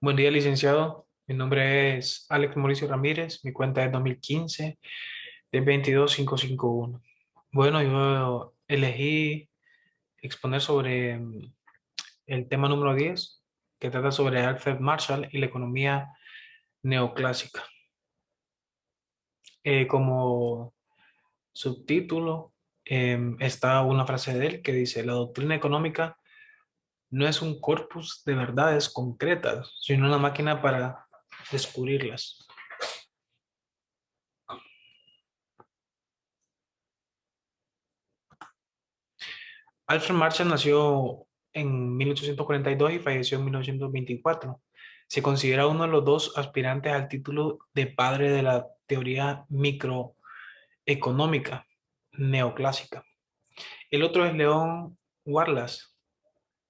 Buen día, licenciado. Mi nombre es Alex Mauricio Ramírez. Mi cuenta es 2015 de 22551. Bueno, yo elegí exponer sobre el tema número 10, que trata sobre Alfred Marshall y la economía neoclásica. Como subtítulo está una frase de él que dice: la doctrina económica no es un corpus de verdades concretas, sino una máquina para descubrirlas. Alfred Marshall nació en 1842 y falleció en 1924. Se considera uno de los dos aspirantes al título de padre de la teoría microeconómica neoclásica. El otro es León Warlas,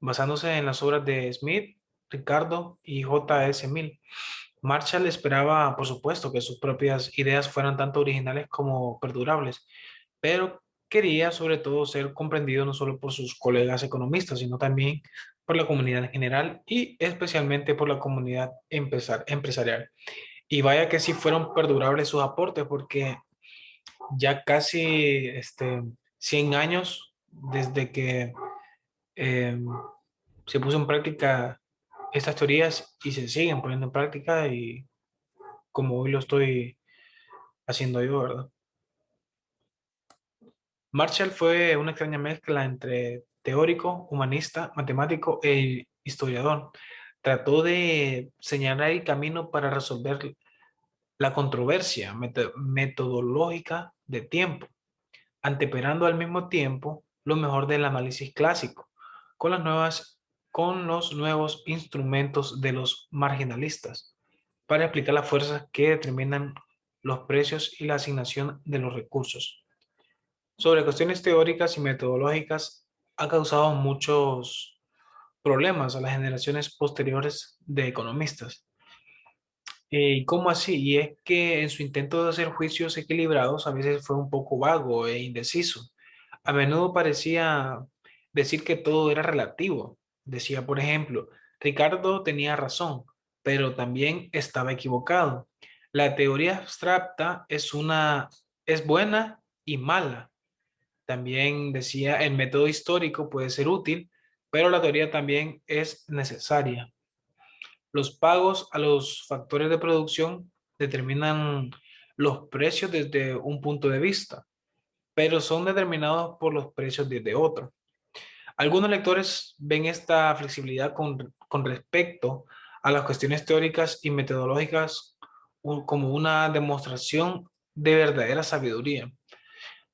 basándose en las obras de Smith, Ricardo y J. S. Mill. Marshall esperaba, por supuesto, que sus propias ideas fueran tanto originales como perdurables, pero quería sobre todo ser comprendido no solo por sus colegas economistas, sino también por la comunidad en general y especialmente por la comunidad empresarial. Y vaya que sí fueron perdurables sus aportes, porque ya casi 100 años desde que eh, se puso en práctica estas teorías y se siguen poniendo en práctica y como hoy lo estoy haciendo yo, ¿verdad? Marshall fue una extraña mezcla entre teórico, humanista, matemático e historiador. Trató de señalar el camino para resolver la controversia metodológica de tiempo, anteperando al mismo tiempo lo mejor del análisis clásico, con con los nuevos instrumentos de los marginalistas, para explicar las fuerzas que determinan los precios y la asignación de los recursos. Sobre cuestiones teóricas y metodológicas ha causado muchos problemas a las generaciones posteriores de economistas. ¿Y cómo así? Y es que en su intento de hacer juicios equilibrados a veces fue un poco vago e indeciso. A menudo parecía decir que todo era relativo. Decía, por ejemplo, Ricardo tenía razón, pero también estaba equivocado. La teoría abstracta es buena y mala. También decía, el método histórico puede ser útil, pero la teoría también es necesaria. Los pagos a los factores de producción determinan los precios desde un punto de vista, pero son determinados por los precios desde otro. Algunos lectores ven esta flexibilidad con respecto a las cuestiones teóricas y metodológicas como una demostración de verdadera sabiduría.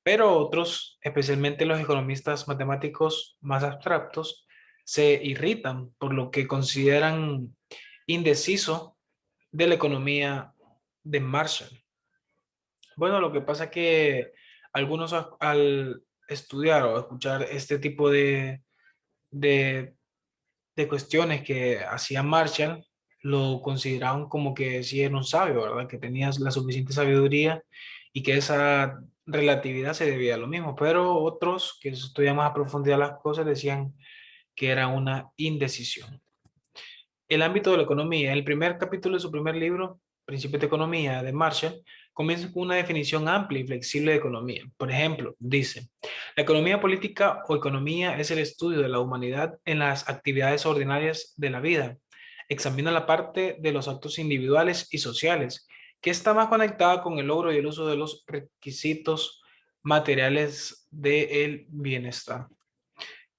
Pero otros, especialmente los economistas matemáticos más abstractos, se irritan por lo que consideran indeciso de la economía de Marshall. Bueno, lo que pasa es que algunos al estudiar o escuchar este tipo de, de cuestiones que hacía Marshall, lo consideraban como que sí era un sabio, ¿verdad? Que tenía la suficiente sabiduría y que esa relatividad se debía a lo mismo. Pero otros que estudian más a profundidad las cosas decían que era una indecisión. El ámbito de la economía. El primer capítulo de su primer libro, Principios de Economía, de Marshall, comienza con una definición amplia y flexible de economía. Por ejemplo, dice, la economía política o economía es el estudio de la humanidad en las actividades ordinarias de la vida. Examina la parte de los actos individuales y sociales, que está más conectada con el logro y el uso de los requisitos materiales del bienestar.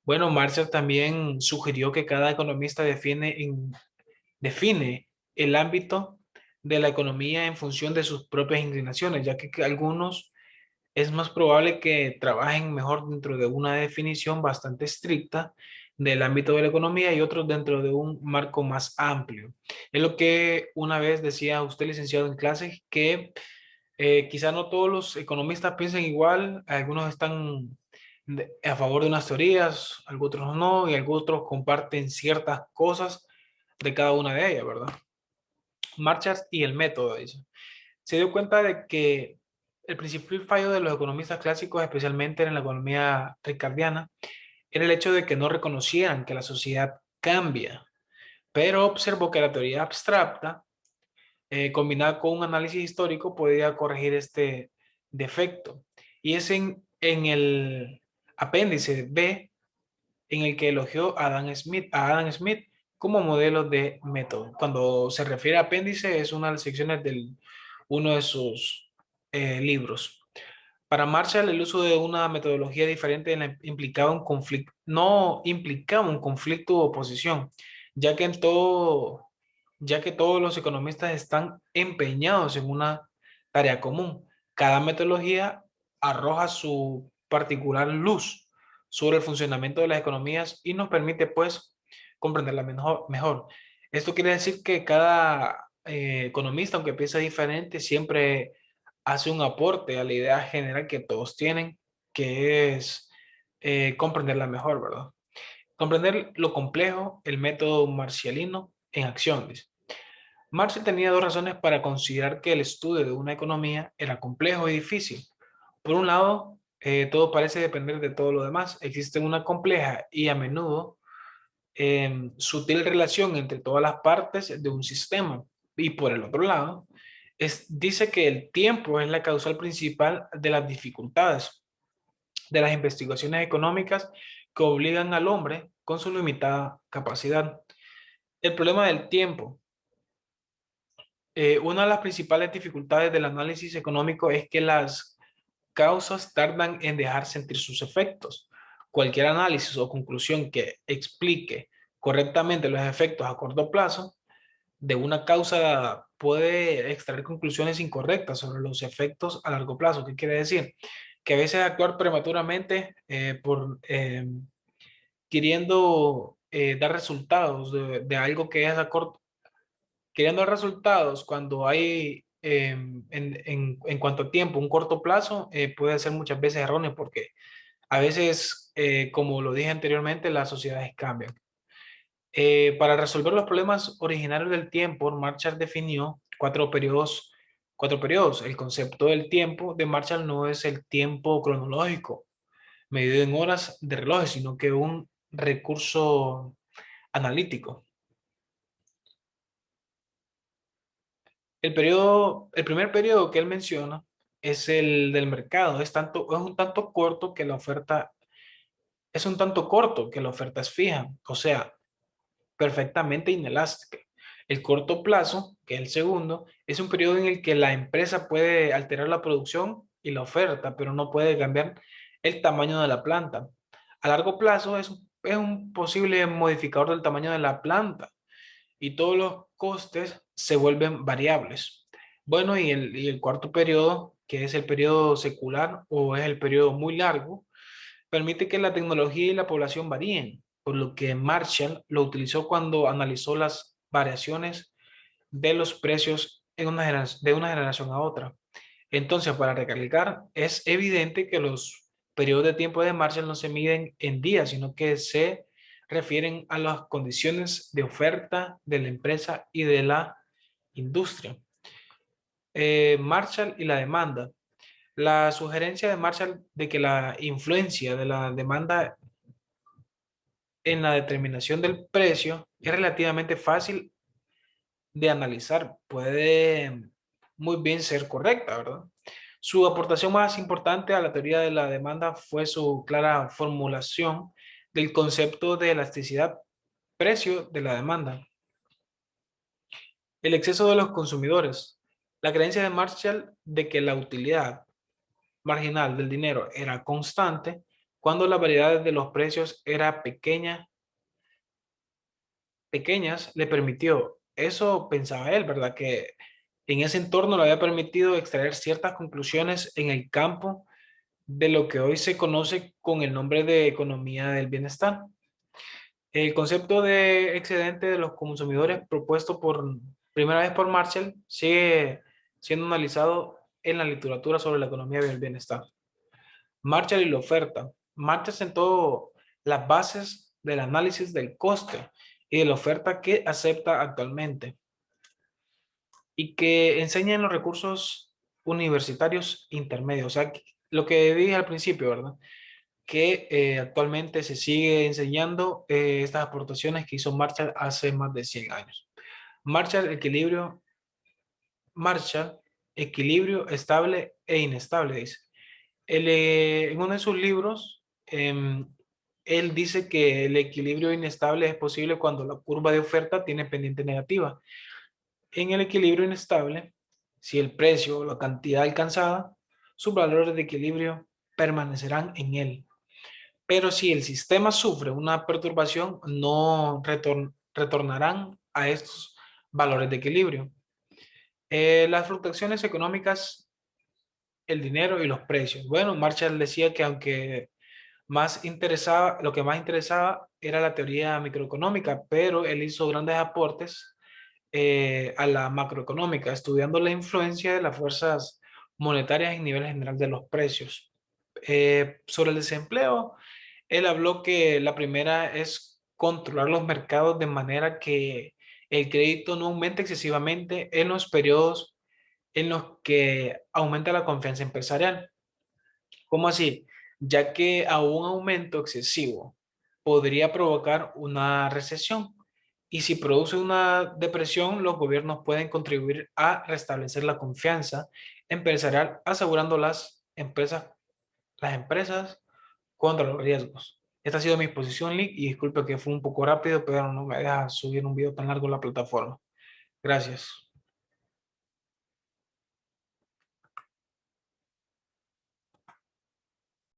Bueno, Marshall también sugirió que cada economista define el ámbito de la economía en función de sus propias inclinaciones, ya que algunos es más probable que trabajen mejor dentro de una definición bastante estricta del ámbito de la economía y otros dentro de un marco más amplio. Es lo que una vez decía usted, licenciado en clase, que quizá no todos los economistas piensen igual, algunos están a favor de unas teorías, algunos otros no, y algunos otros comparten ciertas cosas de cada una de ellas, ¿verdad? Marchas y el método, dice. Se dio cuenta de que el principal fallo de los economistas clásicos, especialmente en la economía ricardiana, era el hecho de que no reconocieran que la sociedad cambia. pero observó que la teoría abstracta, combinada con un análisis histórico, podía corregir este defecto. Y es en el apéndice B en el que elogió a Adam Smith como modelo de método. Cuando se refiere a apéndice, es una de las secciones de uno de sus libros. Para Marshall, el uso de una metodología diferente implicaba un conflicto, no implicaba un conflicto o oposición, ya que ya que todos los economistas están empeñados en una tarea común. Cada metodología arroja su particular luz sobre el funcionamiento de las economías y nos permite, pues, comprenderla mejor. Esto quiere decir que cada economista, aunque piensa diferente, siempre hace un aporte a la idea general que todos tienen, que es comprenderla mejor, ¿verdad? Comprender lo complejo, el método marcialino en acción, dice. Marshall tenía dos razones para considerar que el estudio de una economía era complejo y difícil. Por un lado, todo parece depender de todo lo demás. Existe una compleja y a menudo sutil relación entre todas las partes de un sistema. Y por el otro lado, dice que el tiempo es la causal principal de las dificultades de las investigaciones económicas que obligan al hombre con su limitada capacidad. El problema del tiempo. Una de las principales dificultades del análisis económico es que las causas tardan en dejar sentir sus efectos. Cualquier análisis o conclusión que explique correctamente los efectos a corto plazo de una causa puede extraer conclusiones incorrectas sobre los efectos a largo plazo. ¿Qué quiere decir? Que a veces actuar prematuramente por queriendo dar resultados de algo que es a corto, queriendo dar resultados cuando hay en cuanto a tiempo, un corto plazo, puede ser muchas veces erróneo porque a veces, como lo dije anteriormente, las sociedades cambian. Para resolver los problemas originarios del tiempo, Marshall definió cuatro periodos. El concepto del tiempo de Marshall no es el tiempo cronológico, medido en horas de reloj, sino que un recurso analítico. El primer periodo que él menciona es el del mercado. Es un tanto corto que la oferta, es un tanto corto que la oferta es fija, o sea, perfectamente inelástica. El corto plazo, que es el segundo, es un periodo en el que la empresa puede alterar la producción y la oferta, pero no puede cambiar el tamaño de la planta. A largo plazo es un posible modificador del tamaño de la planta y todos los costes se vuelven variables. Bueno, y el cuarto periodo, que es el periodo secular o es el periodo muy largo, permite que la tecnología y la población varíen, por lo que Marshall lo utilizó cuando analizó las variaciones de los precios de una generación a otra. Entonces, para recalcar, es evidente que los periodos de tiempo de Marshall no se miden en días, sino que se refieren a las condiciones de oferta de la empresa y de la industria. Marshall y la demanda. La sugerencia de Marshall de que la influencia de la demanda en la determinación del precio es relativamente fácil de analizar. Puede muy bien ser correcta, ¿verdad? Su aportación más importante a la teoría de la demanda fue su clara formulación del concepto de elasticidad precio de la demanda. El exceso de los consumidores. La creencia de Marshall de que la utilidad marginal del dinero era constante cuando la variedad de los precios era pequeñas, le permitió, eso pensaba él, ¿verdad? Que en ese entorno le había permitido extraer ciertas conclusiones en el campo de lo que hoy se conoce con el nombre de economía del bienestar. El concepto de excedente de los consumidores propuesto por primera vez por Marshall sigue siendo analizado en la literatura sobre la economía del bienestar. Marshall y la oferta. Marshall sentó las bases del análisis del coste y de la oferta que acepta actualmente y que enseña en los recursos universitarios intermedios. O sea, lo que dije al principio, ¿verdad? que actualmente se sigue enseñando estas aportaciones que hizo Marshall hace más de 100 años. Marshall, Marshall, equilibrio estable e inestable, dice. En uno de sus libros, él dice que el equilibrio inestable es posible cuando la curva de oferta tiene pendiente negativa. En el equilibrio inestable, si el precio o la cantidad alcanzada, sus valores de equilibrio permanecerán en él. Pero si el sistema sufre una perturbación, no retornarán a estos valores de equilibrio. Las fluctuaciones económicas, el dinero y los precios. Bueno, Marshall decía que aunque lo que más interesaba era la teoría microeconómica, pero él hizo grandes aportes a la macroeconómica, estudiando la influencia de las fuerzas monetarias en nivel general de los precios. Sobre el desempleo, él habló que la primera es controlar los mercados de manera que el crédito no aumente excesivamente en los periodos en los que aumenta la confianza empresarial. ¿Cómo así? Ya que a un aumento excesivo podría provocar una recesión. Y si produce una depresión, los gobiernos pueden contribuir a restablecer la confianza empresarial, asegurando las empresas contra los riesgos. Esta ha sido mi exposición, Lee, y disculpe que fue un poco rápido, pero no me deja subir un video tan largo en la plataforma. Gracias.